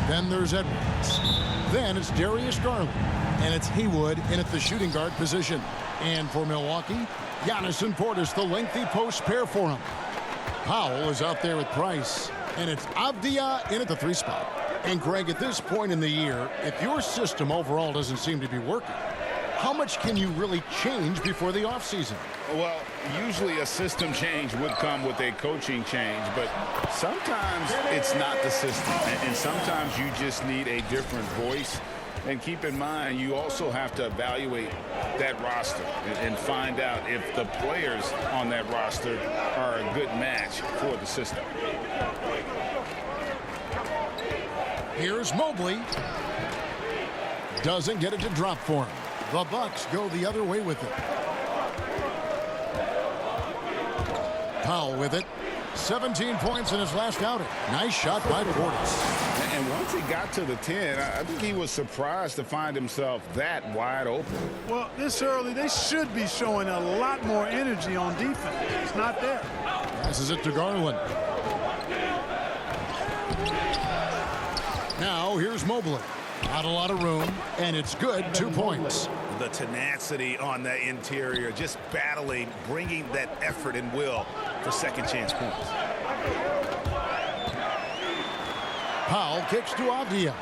Then there's Edwards. Then it's Darius Garland. And it's Haywood in at the shooting guard position. And for Milwaukee, Giannis and Portis, the lengthy post pair for him. Powell is out there with Price. And it's Avdia in at the 3 spot. And Greg, at this point in the year, if your system overall doesn't seem to be working, how much can you really change before the offseason? Well, usually a system change would come with a coaching change, but sometimes it's not the system, and sometimes you just need a different voice. And keep in mind, you also have to evaluate that roster and find out if the players on that roster are a good match for the system. Here's Mobley. Doesn't get it to drop for him. The Bucks go the other way with it. Powell with it. 17 points in his last outing. Nice shot by Portis. And once he got to the 10, I think he was surprised to find himself that wide open. Well, this early, they should be showing a lot more energy on defense. It's not there. Passes it to Garland. Now here's Mobley. Not a lot of room, and it's good. 2 points. The tenacity on that interior, just battling, bringing that effort and will for second chance points. Powell kicks to Avdia.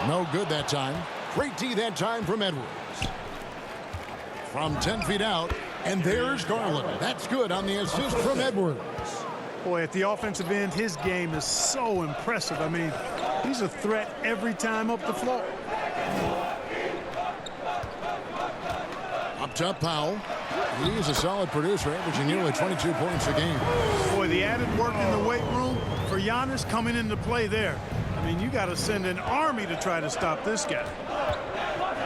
No good that time. Great D that time from Edwards. From 10 feet out, and there's Garland. That's good on the assist from Edwards. Boy, at the offensive end, his game is so impressive. I mean, he's a threat every time up the floor. Up top, Powell. He is a solid producer, averaging nearly 22 points a game. Boy, the added work in the weight room for Giannis coming into play there. I mean, you got to send an army to try to stop this guy.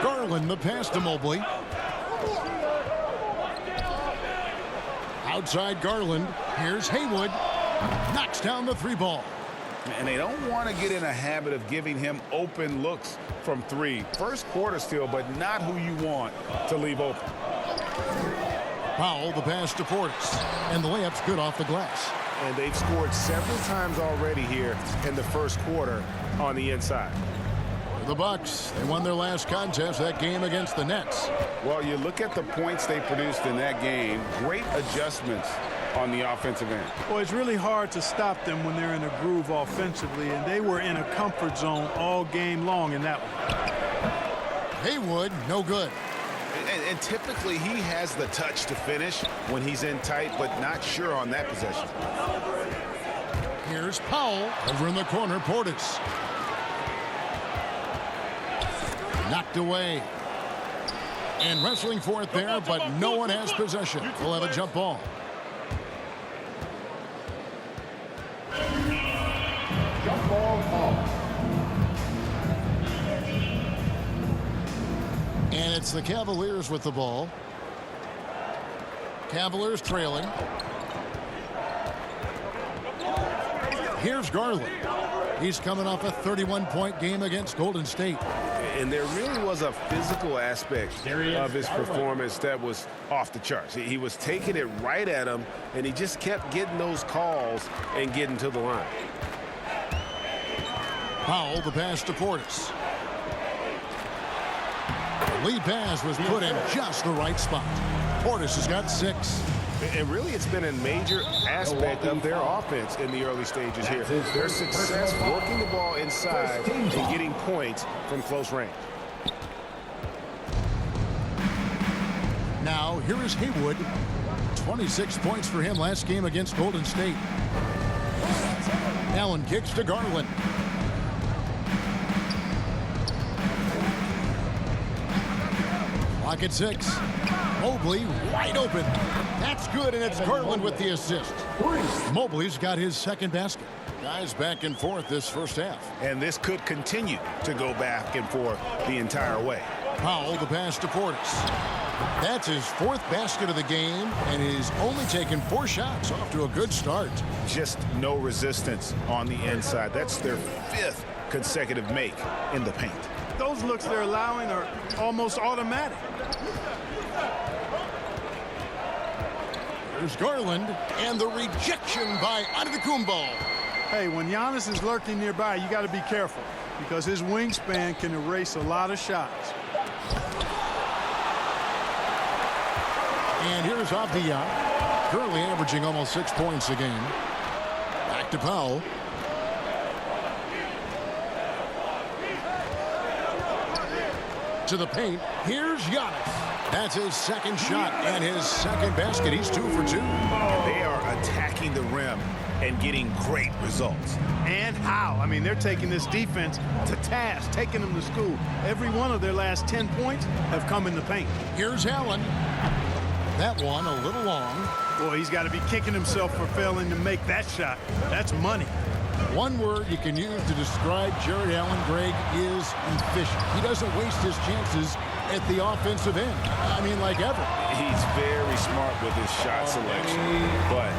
Garland, the pass to Mobley. Outside Garland. Here's Haywood. Knocks down the 3 ball. And they don't want to get in a habit of giving him open looks from 3. First quarter still, but not who you want to leave open. Powell, the pass to Portis. And the layup's good off the glass. And they've scored several times already here in the first quarter on the inside. The Bucks, they won their last contest, that game against the Nets. Well, you look at the points they produced in that game. Great adjustments on the offensive end. Well, it's really hard to stop them when they're in a groove offensively, and they were in a comfort zone all game long in that one. Haywood, no good. And typically he has the touch to finish when he's in tight, but not sure on that possession. Here's Powell. Over in the corner, Portis. Knocked away. And wrestling for it there, but no one has possession. We'll have a jump ball. Jump ball off. And it's the Cavaliers with the ball. Cavaliers trailing. Here's Garland. He's coming off a 31-point game against Golden State. And there really was a physical aspect of his performance that was off the charts. He was taking it right at him, and he just kept getting those calls and getting to the line. Powell, the pass to Portis. The lead pass was put in just the right spot. Portis has got 6. And really, it's been a major aspect of their offense in the early stages here. Their success working the ball inside and getting points from close range. Now, here is Haywood. 26 points for him last game against Golden State. Allen kicks to Garland. Clock at 6. Mobley wide open. That's good, and it's Garland with the assist. Mobley's got his second basket. Guys back and forth this first half. And this could continue to go back and forth the entire way. Powell, the pass to Portis. That's his 4th basket of the game, and he's only taken 4 shots. Off to a good start. Just no resistance on the inside. That's their 5th consecutive make in the paint. Those looks they're allowing are almost automatic. There's Garland, and the rejection by Antetokounmpo. Hey, when Giannis is lurking nearby, you got to be careful because his wingspan can erase a lot of shots. And here's Avdija, currently averaging almost 6 points a game. Back to Powell. To the paint. Here's Giannis. That's his second shot and his second basket. He's 2 for 2. They are attacking the rim and getting great results. And how? I mean, they're taking this defense to task, taking them to school. Every one of their last 10 points have come in the paint. Here's Allen. That one a little long. Boy, he's got to be kicking himself for failing to make that shot. That's money. One word you can use to describe Jarrett Allen, Greg, is efficient. He doesn't waste his chances at the offensive end. I mean, like ever. He's very smart with his shot selection, but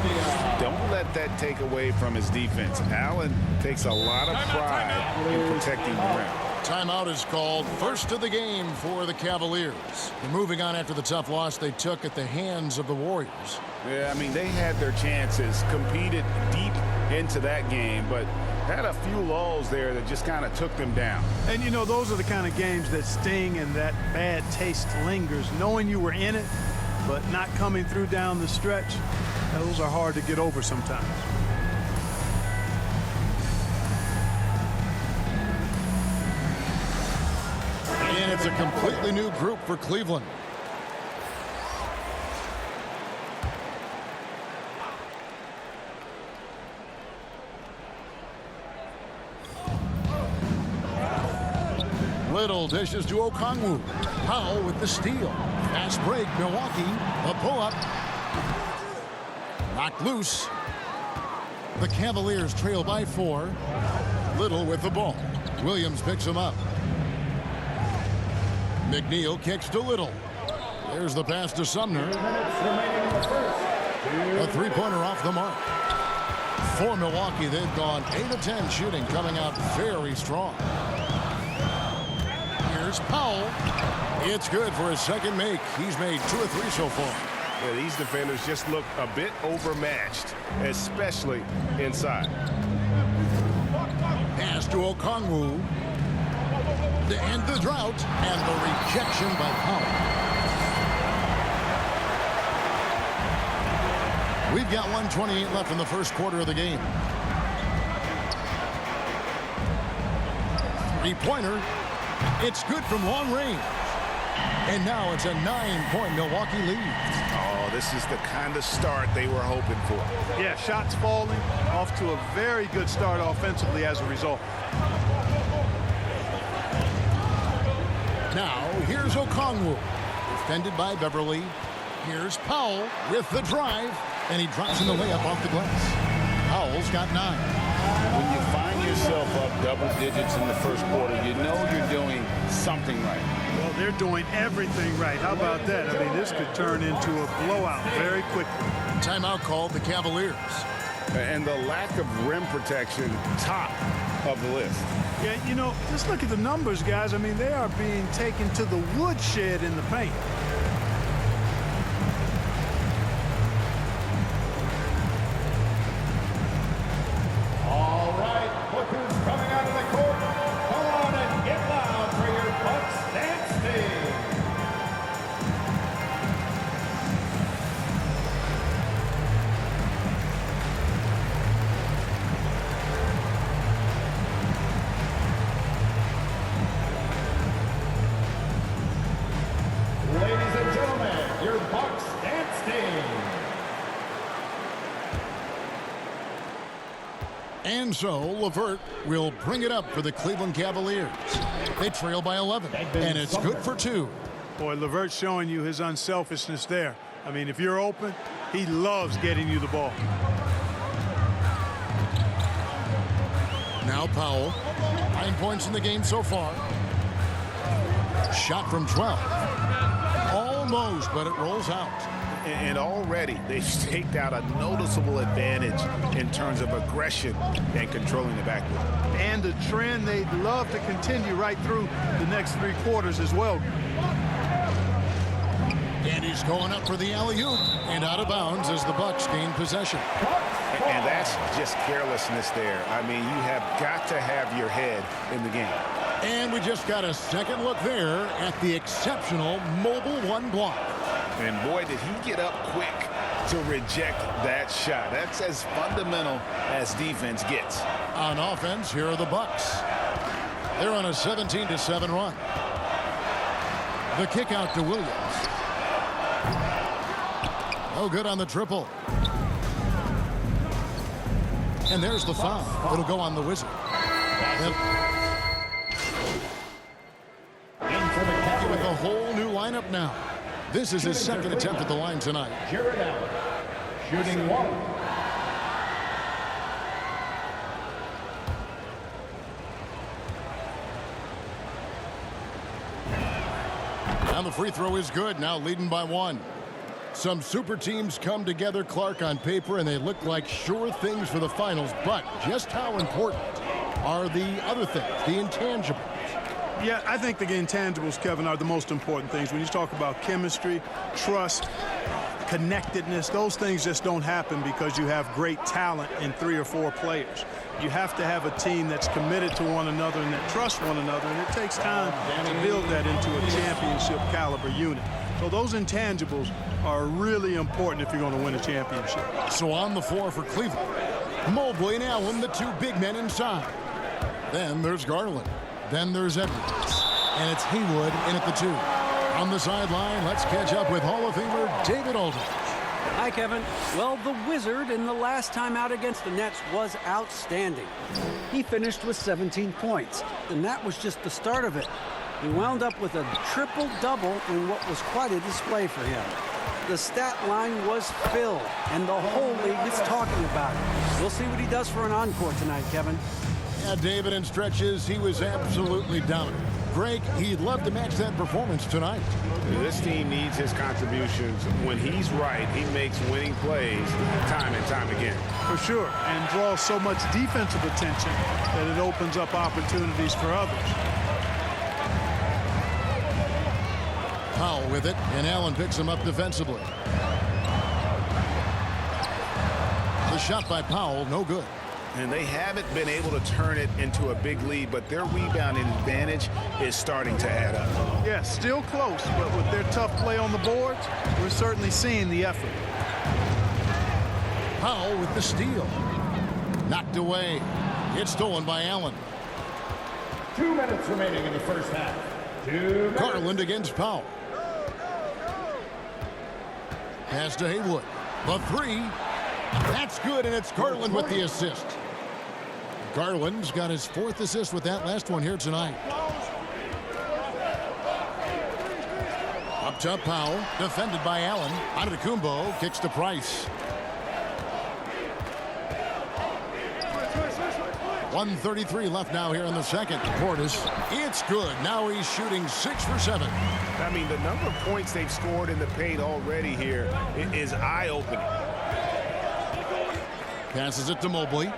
don't let that take away from his defense. Allen takes a lot of pride in protecting the rim. Timeout is called. First of the game for the Cavaliers. They're moving on after the tough loss they took at the hands of the Warriors. Yeah, I mean, they had their chances, competed deep into that game, but had a few lulls there that just kind of took them down. And, you know, those are the kind of games that sting and that bad taste lingers. Knowing you were in it, but not coming through down the stretch, those are hard to get over sometimes. And it's a completely new group for Cleveland. Little dishes to Okongwu. Powell with the steal. Fast break, Milwaukee. A pull-up. Knocked loose. The Cavaliers trail by 4. Little with the ball. Williams picks him up. McNeil kicks to Little. There's the pass to Sumner. A three-pointer off the mark. For Milwaukee, they've gone 8 of 10 shooting, coming out very strong. Here's Powell. It's good for his second make. He's made 2 or 3 so far. Yeah, these defenders just look a bit overmatched, especially inside. Pass to Okongwu. To end the drought, and the rejection by Powell. We've got 1:28 left in the first quarter of the game. Three-pointer. It's good from long range. And now it's a 9-point Milwaukee lead. Oh, this is the kind of start they were hoping for. Yeah, shots falling, off to a very good start offensively as a result. Now, here's Okongwu. Defended by Beverly. Here's Powell with the drive. And he drops in the layup off the glass. Powell's got 9. When you find yourself up double digits in the first quarter, you know you're doing something right. Well, they're doing everything right. How about that? I mean, this could turn into a blowout very quickly. Timeout called the Cavaliers. And the lack of rim protection, top of the list. Yeah, you know, just look at the numbers, guys. I mean, they are being taken to the woodshed in the paint. All right, look who's coming out of the court. Come on and get loud for your Bucks dance team. Ladies and gentlemen, your Bucks dance team. And so, LeVert will bring it up for the Cleveland Cavaliers. They trail by 11, and it's good for 2. Boy, LeVert's showing you his unselfishness there. I mean, if you're open, he loves getting you the ball. Now Powell. 9 points in the game so far. Shot from 12. Almost, but it rolls out. And already they've staked out a noticeable advantage in terms of aggression and controlling the backcourt. And a trend they'd love to continue right through the next 3 quarters as well. And he's going up for the alley-oop. And out of bounds as the Bucks gain possession. And that's just carelessness there. I mean, you have got to have your head in the game. And we just got a second look there at the exceptional Mobile One block. And boy, did he get up quick to reject that shot. That's as fundamental as defense gets. On offense, here are the Bucks. They're on a 17-7 run. The kick out to Williams. No good on the triple. And there's the foul. It'll go on the Wizard. With a whole new lineup now. This is his second attempt at the line tonight. Jared Allen, shooting one. And the free throw is good, now leading by one. Some super teams come together, Clark, on paper, and they look like sure things for the finals. But just how important are the other things, the intangibles? Yeah, I think the intangibles, Kevin, are the most important things. When you talk about chemistry, trust, connectedness, those things just don't happen because you have great talent in 3 or 4 players. You have to have a team that's committed to one another and that trusts one another, and it takes time to build that into a championship caliber unit. So those intangibles are really important if you're going to win a championship. So on the floor for Cleveland, Mobley and Allen, the two big men inside. Then there's Garland. Then there's Edwards. And it's Haywood in at the 2. On the sideline, let's catch up with Hall of Famer David Aldridge. Hi, Kevin. Well, the Wizard in the last time out against the Nets was outstanding. He finished with 17 points, and that was just the start of it. He wound up with a triple-double in what was quite a display for him. The stat line was filled, and the whole league is talking about it. We'll see what he does for an encore tonight, Kevin. Yeah, David, in stretches, he was absolutely dominant. Greg, he'd love to match that performance tonight. This team needs his contributions. When he's right, he makes winning plays time and time again. For sure, and draws so much defensive attention that it opens up opportunities for others. Powell with it, and Allen picks him up defensively. The shot by Powell, no good. And they haven't been able to turn it into a big lead, but their rebounding advantage is starting to add up. Yeah, still close, but with their tough play on the boards, we're certainly seeing the effort. Powell with the steal. Knocked away. It's stolen by Allen. 2 minutes remaining in the first half. 2 minutes. Garland against Powell. Pass to Haywood. The 3. That's good, and it's Garland with the assist. Garland's got his 4th assist with that last one here tonight. Up top, Powell, defended by Allen. Antetokounmpo kicks to Price. 1:33 left now here in the second. Portis, it's good. Now he's shooting 6 for 7. I mean, the number of points they've scored in the paint already here is eye-opening. Passes it to Mobley.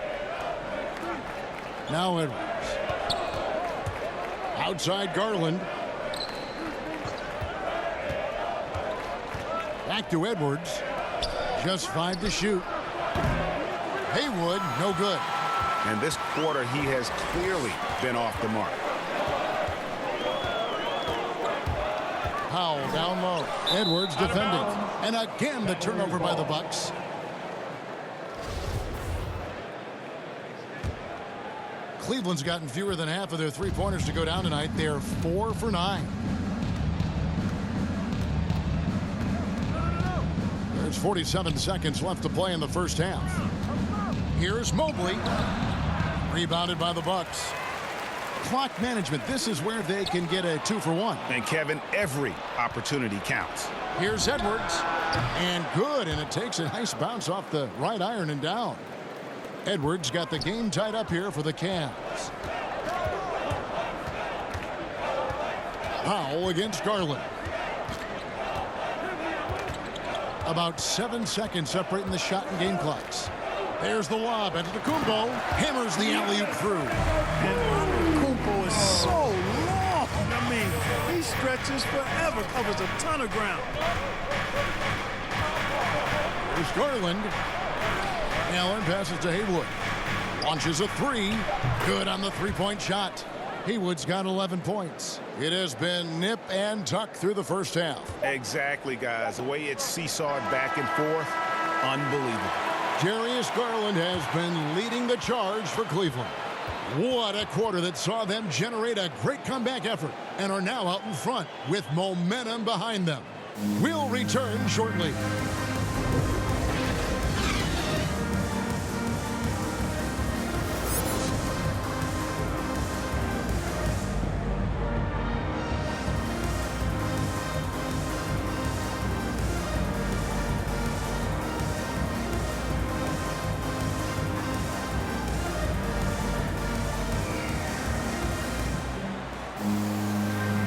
Now Edwards. Outside Garland. Back to Edwards. Just 5 to shoot. Haywood, no good. And this quarter, he has clearly been off the mark. Powell down low. Edwards defending. And again, the turnover by the Bucks. Cleveland's gotten fewer than half of their three-pointers to go down tonight. They're 4 for 9. There's 47 seconds left to play in the first half. Here's Mobley. Rebounded by the Bucks. Clock management. This is where they can get a 2 for 1. And Kevin, every opportunity counts. Here's Edwards. And good. And it takes a nice bounce off the right iron and down. Edwards got the game tied up here for the Cavs. Powell against Garland. About 7 seconds separating the shot and game clocks. There's the lob. Antetokounmpo hammers the alley-oop through. And Antetokounmpo is so long. I mean, he's stretches forever, covers a ton of ground. Here's Garland. Allen passes to Haywood. Launches a three. Good on the three-point shot. Haywood's got 11 points. It has been nip and tuck through the first half. Exactly, guys. The way it's seesawed back and forth, unbelievable. Darius Garland has been leading the charge for Cleveland. What a quarter that saw them generate a great comeback effort and are now out in front with momentum behind them. We'll return shortly.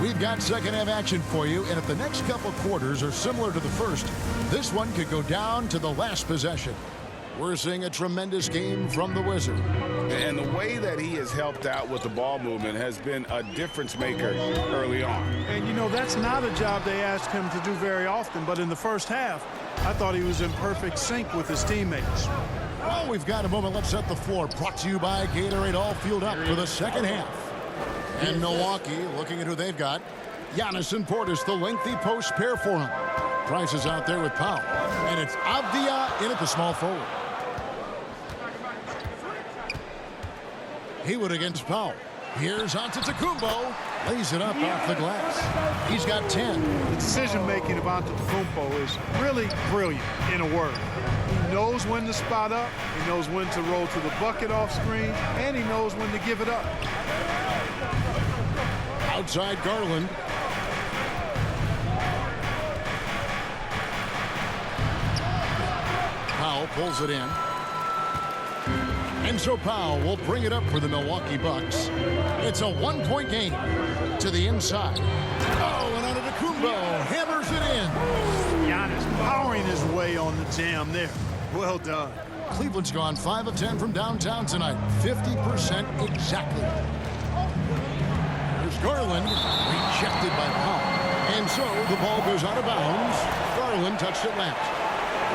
We've got second half action for you, and if the next couple quarters are similar to the first, this one could go down to the last possession. We're seeing a tremendous game from the Wizard. And the way that he has helped out with the ball movement has been a difference maker early on. And, you know, that's not a job they ask him to do very often, but in the first half, I thought he was in perfect sync with his teammates. Well, we've got a moment. Let's set the floor. Brought to you by Gatorade, all fueled up for the second half. And Milwaukee, looking at who they've got. Giannis and Portis, the lengthy post pair for him. Price is out there with Powell. And it's Avdia in at the small forward. Haywood against Powell. Here's Antetokounmpo. Lays it up off the glass. He's got 10. The decision-making of Antetokounmpo is really brilliant, in a word. He knows when to spot up, he knows when to roll to the bucket off screen, and he knows when to give it up. Outside Garland. Powell pulls it in. And so Powell will bring it up for the Milwaukee Bucks. It's a one-point game to the inside. Oh, and Antetokounmpo hammers it in. Giannis powering his way on the jam there. Well done. Cleveland's gone 5 of 10 from downtown tonight. 50% exactly. There's Garland, rejected by Powell. And so the ball goes out of bounds. Garland touched it last.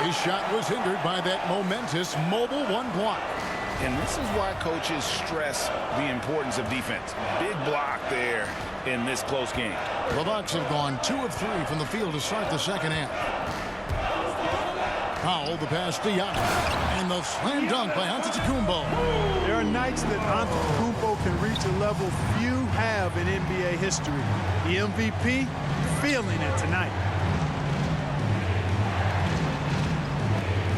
His shot was hindered by that momentous mobile one block. And this is why coaches stress the importance of defense. Big block there in this close game. The Bucks have gone 2 of 3 from the field to start the second half. Powell, the pass to Giannis. And the slam dunk by Antetokounmpo. There are nights that Antetokounmpo can reach a level few have in NBA history. The MVP, feeling it tonight.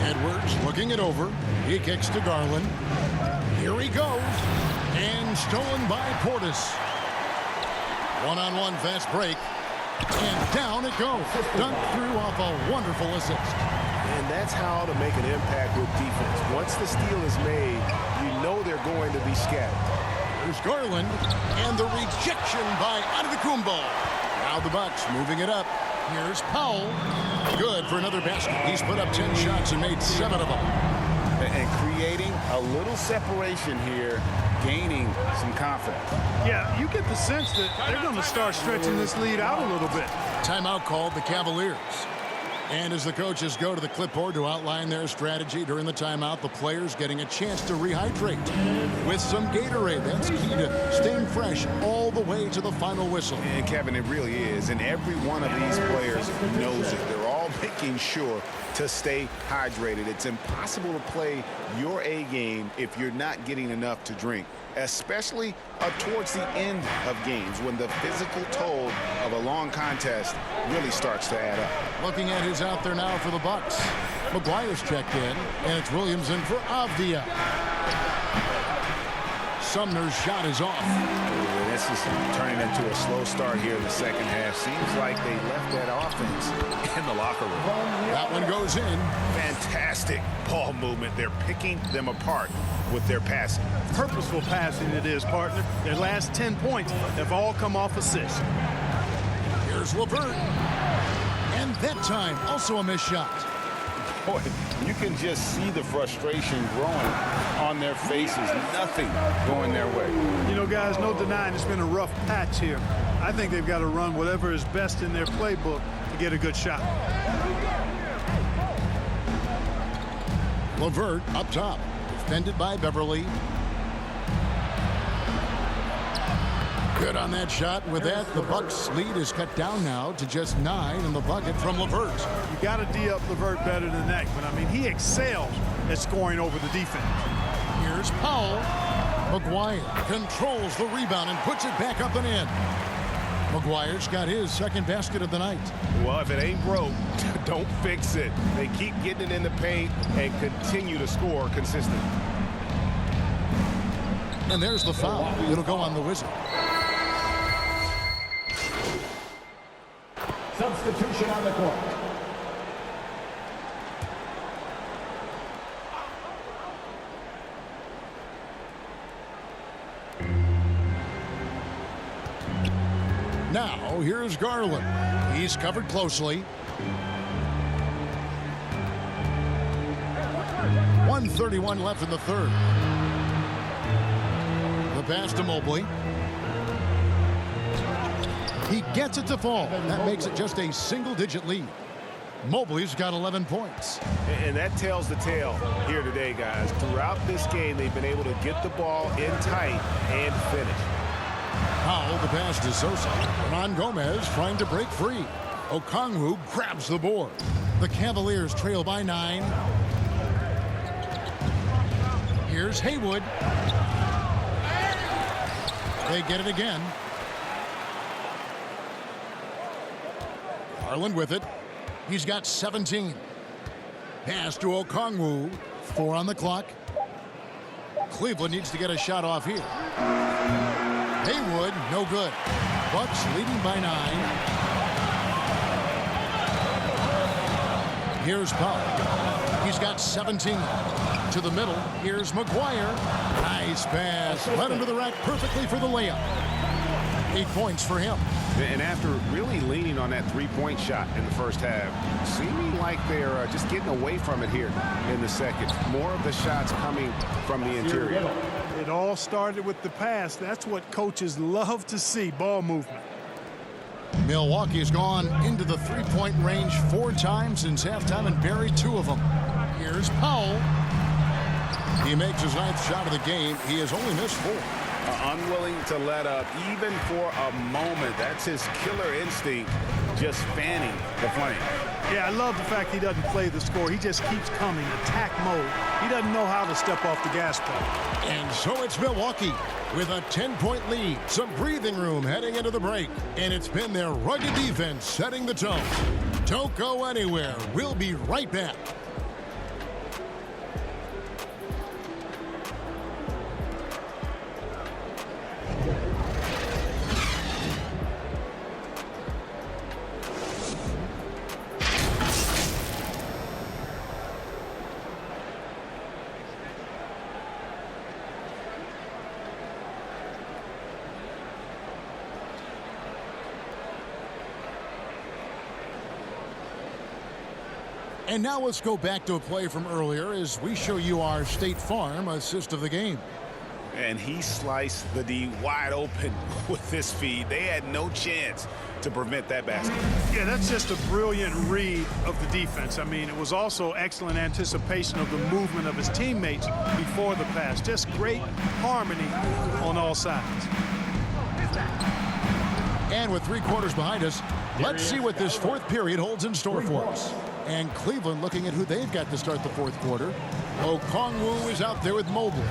Edwards looking it over. He kicks to Garland. Here he goes. And stolen by Portis. One-on-one fast break. And down it goes. Dunked through off a wonderful assist. And that's how to make an impact with defense. Once the steal is made, you know they're going to be scattered. There's Garland. And the rejection by Antetokounmpo. Now the Bucks moving it up. Here's Powell. Good for another basket. He's put up 10 shots and made 7 of them. And creating a little separation here, gaining some confidence. Yeah, you get the sense that they're going to start stretching this lead out a little bit. Timeout called the Cavaliers. And as the coaches go to the clipboard to outline their strategy during the timeout, the players getting a chance to rehydrate with some Gatorade. That's key to staying fresh all the way to the final whistle. And Kevin, it really is. And every one of these players knows it. They're all making sure to stay hydrated. It's impossible to play your A game if you're not getting enough to drink, especially towards the end of games when the physical toll of a long contest really starts to add up. Looking at who's out there now for the Bucks. McGuire's checked in, and it's Williams in for Avdia. Sumner's shot is off. This is turning into a slow start here in the second half. Seems like they left that offense in the locker room. That one goes in. Fantastic ball movement. They're picking them apart with their passing. Purposeful passing it is, partner. Their last 10 points have all come off assists. Here's LeVert. And that time, also a missed shot. Boy, you can just see the frustration growing on their faces. Nothing going their way. You know, guys, no denying it's been a rough patch here. I think they've got to run whatever is best in their playbook to get a good shot. LeVert up top, defended by Beverly. Good on that shot. With that, the Bucks' lead is cut down now to just 9 in the bucket from LeVert. You got to D up LeVert better than that, but I mean, he excels at scoring over the defense. Here's Powell. McGuire controls the rebound and puts it back up and in. McGuire's got his second basket of the night. Well, if it ain't broke, don't fix it. They keep getting it in the paint and continue to score consistently. And there's the foul. It'll go on the Wizard. Substitution on the court. Now, here's Garland. He's covered closely. 1:31 left in the third. The pass to Mobley. He gets it to fall. That makes it just a single-digit lead. Mobley's got 11 points. And that tells the tale here today, guys. Throughout this game, they've been able to get the ball in tight and finish. Powell, the pass to Sosa. Ron Gomez trying to break free. Okongwu grabs the board. The Cavaliers trail by 9. Here's Haywood. They get it again. Garland with it. He's got 17. Pass to Okongwu. 4 on the clock. Cleveland needs to get a shot off here. Haywood, no good. Bucks leading by 9. Here's Powell. He's got 17. To the middle. Here's McGuire. Nice pass. Led him to the rack perfectly for the layup. 8 points for him. And after really leaning on that three-point shot in the first half, seeming like they're just getting away from it here in the second. More of the shots coming from the interior. It all started with the pass. That's what coaches love to see, ball movement. Milwaukee's gone into the three-point range 4 times since halftime and buried 2 of them. Here's Powell. He makes his 9th shot of the game. He has only missed 4. Unwilling to let up even for a moment. That's his killer instinct, just fanning the flame. Yeah, I love the fact he doesn't play the score. He just keeps coming, attack mode. He doesn't know how to step off the gas pedal. And so it's Milwaukee with a 10-point lead. Some breathing room heading into the break. And it's been their rugged defense setting the tone. Don't go anywhere. We'll be right back. And now let's go back to a play from earlier as we show you our State Farm assist of the game. And he sliced the D wide open with this feed. They had no chance to prevent that basket. Yeah, that's just a brilliant read of the defense. I mean, it was also excellent anticipation of the movement of his teammates before the pass. Just great harmony on all sides. And with 3 quarters behind us, let's see what this 4th period holds in store for us. And Cleveland looking at who they've got to start the 4th quarter. Okongwu is out there with Mobley.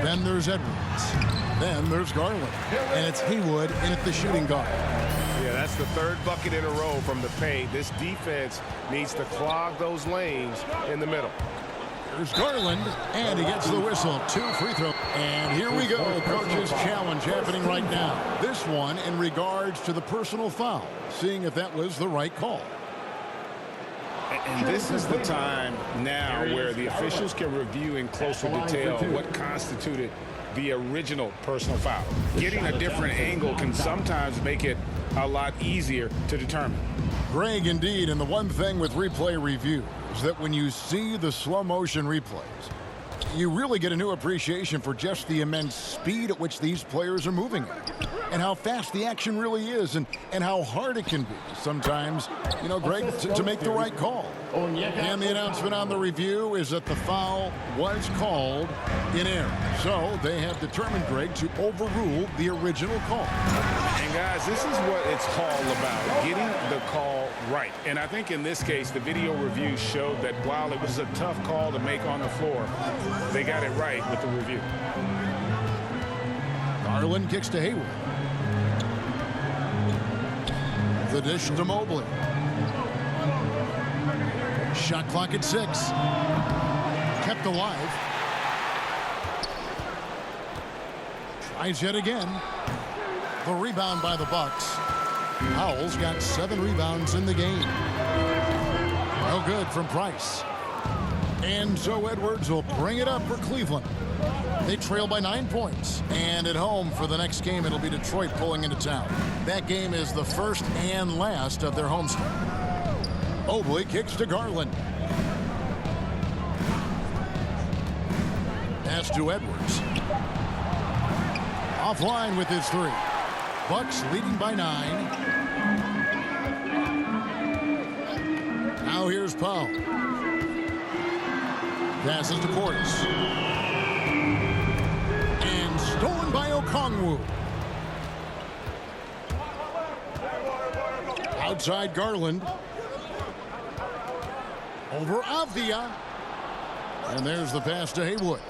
Then there's Edwards. Then there's Garland. And it's Haywood in at the shooting guard. Yeah, that's the 3rd bucket in a row from the paint. This defense needs to clog those lanes in the middle. There's Garland, and he gets the whistle. 2 free throws. And here we go. Coach's challenge happening right now. This one in regards to the personal foul. Seeing if that was the right call. And this is the time now where the officials can review in closer detail what constituted the original personal foul. Getting a different angle can sometimes make it a lot easier to determine. Greg, indeed, and the one thing with replay review, is that when you see the slow motion replays, you really get a new appreciation for just the immense speed at which these players are moving and how fast the action really is and how hard it can be sometimes, you know, Greg, to make the right call. And the announcement on the review is that the foul was called in error. So they have determined, Greg, to overrule the original call. And guys, this is what it's all about, getting the call right. And I think in this case, the video review showed that while it was a tough call to make on the floor, they got it right with the review. Garland kicks to Hayward. The dish to Mobley. Shot clock at 6. Kept alive. Tries yet again. The rebound by the Bucks. Powell's got 7 rebounds in the game. No good from Price. And so Edwards will bring it up for Cleveland. They trail by 9 points. And at home for the next game, it'll be Detroit pulling into town. That game is the first and last of their homestand. Mobley kicks to Garland. Pass to Edwards. Offline with his 3. Bucks leading by 9. Now here's Powell. Passes to Portis. And stolen by Okongwu. Outside Garland. Over Avdia. And there's the pass to Haywood.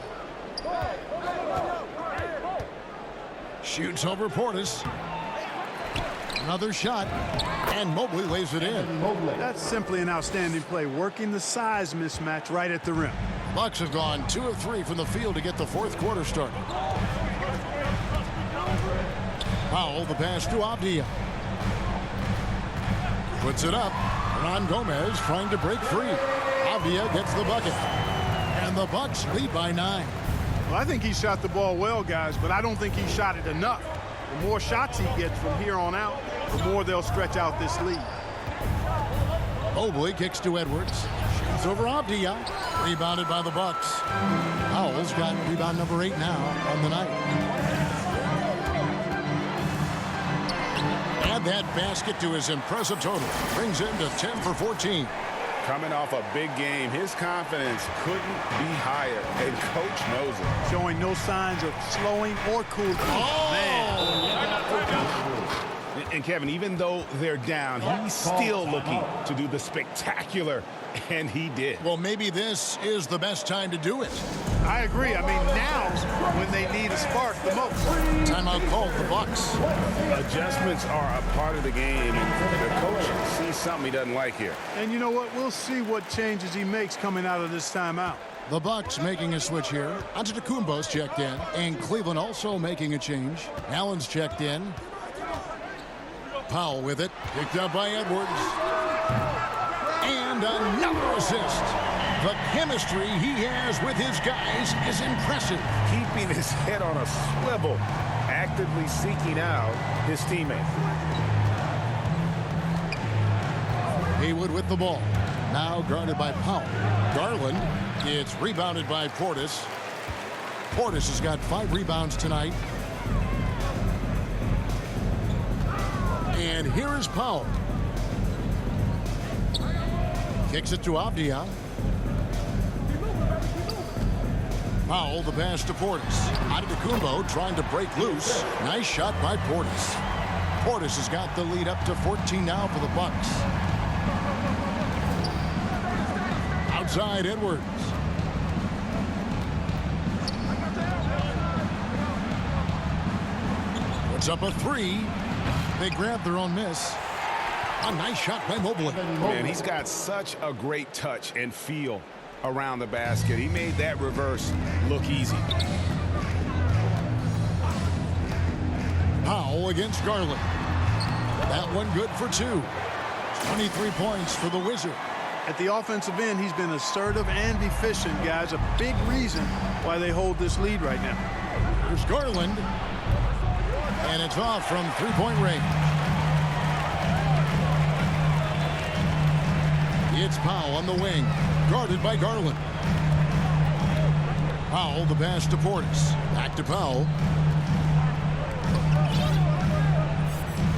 Shoots over Portis. Another shot. And Mobley lays it in. That's simply an outstanding play, working the size mismatch right at the rim. Bucks have gone 2 of 3 from the field to get the 4th quarter started. Powell, the pass to Avdia. Puts it up. Ron Gomez trying to break free. Avdia gets the bucket. And the Bucks lead by 9. Well, I think he shot the ball well, guys, but I don't think he shot it enough. The more shots he gets from here on out, the more they'll stretch out this lead. Mobley kicks to Edwards. Shoots over Avdia. Rebounded by the Bucks. Powell's got rebound number 8 now on the night. Add that basket to his impressive total. Brings him to 10 for 14. Coming off a big game, his confidence couldn't be higher, and coach knows it. Showing no signs of slowing or cooling. And Kevin, even though they're down, he's still looking to do the spectacular, and he did. Well, maybe this is the best time to do it. I agree. I mean, now's when they need a spark the most. Timeout called the Bucks. Adjustments are a part of the game, and the coach sees something he doesn't like here. And you know what? We'll see what changes he makes coming out of this timeout. The Bucks making a switch here. Antetokounmpo's checked in, and Cleveland also making a change. Allen's checked in. Powell with it, picked up by Edwards. And another assist. The chemistry he has with his guys is impressive. Keeping his head on a swivel, actively seeking out his teammates. Haywood with the ball. Now guarded by Powell. Garland. It's rebounded by Portis. Portis has got 5 rebounds tonight. And here is Powell. Kicks it to Avdia. Powell, the pass to Portis. Antetokounmpo trying to break loose. Nice shot by Portis. Portis has got the lead up to 14 now for the Bucks. Outside Edwards. Puts up a 3. They grab their own miss. A nice shot by Mobley. Man, he's got such a great touch and feel around the basket. He made that reverse look easy. Powell against Garland. That one good for 2. 23 points for the Wizard. At the offensive end, he's been assertive and efficient, guys. A big reason why they hold this lead right now. Here's Garland. And it's off from 3-point range. It's Powell on the wing, guarded by Garland. Powell, the pass to Portis. Back to Powell.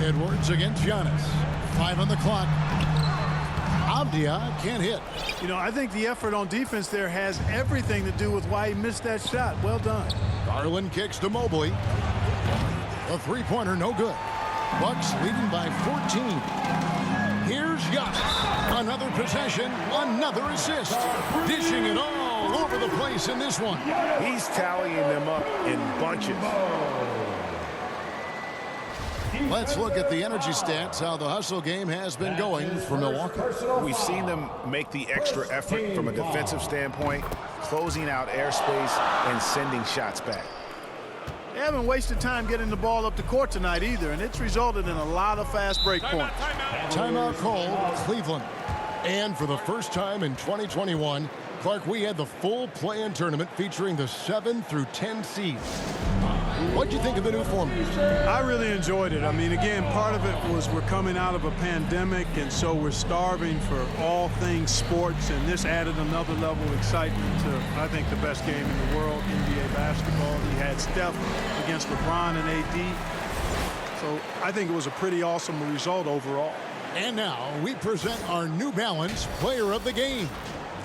Edwards against Giannis. 5 on the clock. Avdia can't hit. You know, I think the effort on defense there has everything to do with why he missed that shot. Well done. Garland kicks to Mobley. A three-pointer, no good. Bucks leading by 14. Here's Giannis. Another possession, another assist. Dishing it all over the place in this one. He's tallying them up in bunches. Let's look at the energy stats, how the hustle game has been going for Milwaukee. We've seen them make the extra effort from a defensive standpoint, closing out airspace and sending shots back. They haven't wasted time getting the ball up the court tonight either, and it's resulted in a lot of fast break points. Timeout called, Cleveland. And for the first time in 2021, Clark, we had the full play-in tournament featuring the 7 through 10 seeds. What'd you think of the new format? I really enjoyed it. I mean, again, part of it was we're coming out of a pandemic, and so we're starving for all things sports, and this added another level of excitement to, I think, the best game in the world, NBA basketball. You had Steph against LeBron and AD. So I think it was a pretty awesome result overall. And now we present our New Balance player of the game,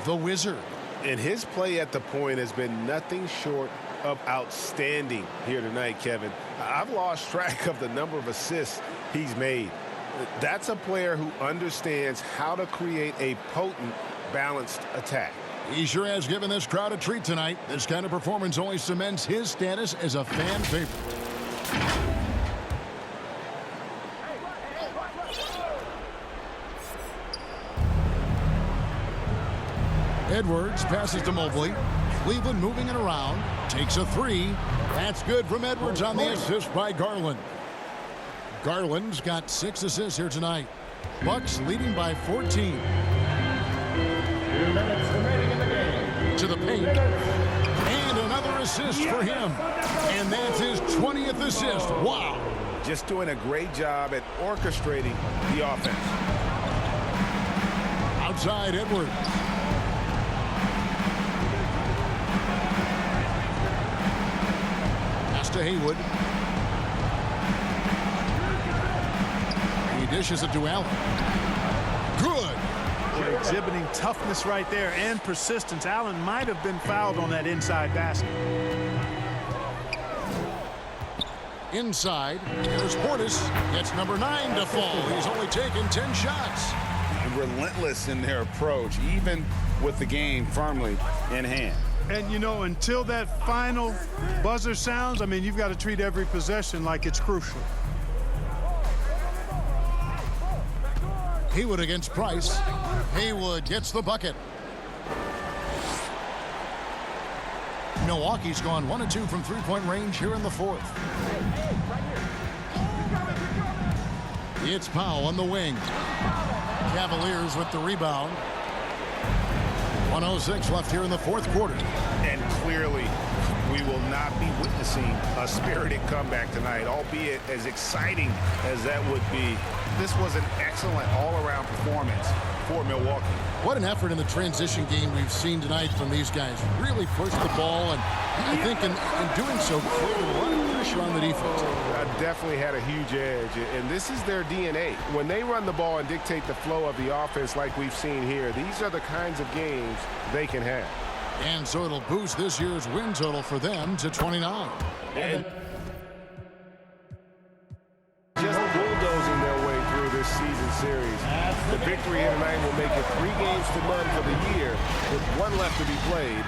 the Wizard. And his play at the point has been nothing short of outstanding here tonight, Kevin. I've lost track of the number of assists he's made. That's a player who understands how to create a potent, balanced attack. He sure has given this crowd a treat tonight. This kind of performance only cements his status as a fan favorite. Edwards passes to Mobley. Cleveland moving it around. Takes a three. That's good from Edwards on the assist by Garland. Garland's got 6 assists here tonight. Bucks leading by 14. 2 minutes remaining in the game. To the paint. And another assist for him. And that's his 20th assist. Wow. Just doing a great job at orchestrating the offense. Outside Edwards. To Haywood. He dishes it to Allen. Good. They're exhibiting toughness right there and persistence. Allen might have been fouled on that inside basket. Inside, here's Portis. Gets number 9 to fall. He's only taken 10 shots. Relentless in their approach, even with the game firmly in hand. And, you know, until that final buzzer sounds, I mean, you've got to treat every possession like it's crucial. Haywood against Price. Haywood gets the bucket. Milwaukee's gone 1 of 2 from three-point range here in the fourth. It's Powell on the wing. Cavaliers with the rebound. 1:06 left here in the fourth quarter. And clearly, we will not be witnessing a spirited comeback tonight, albeit as exciting as that would be. This was an excellent all-around performance for Milwaukee. What an effort in the transition game we've seen tonight from these guys. Really pushed the ball, and I think in doing so, created a lot of pressure on the defense. Definitely had a huge edge, and this is their DNA. When they run the ball and dictate the flow of the offense like we've seen here, these are the kinds of games they can have. And so it'll boost this year's win total for them to 29. And just bulldozing their way through this season series. The victory here tonight will make it 3 games to none for the year, with 1 left to be played.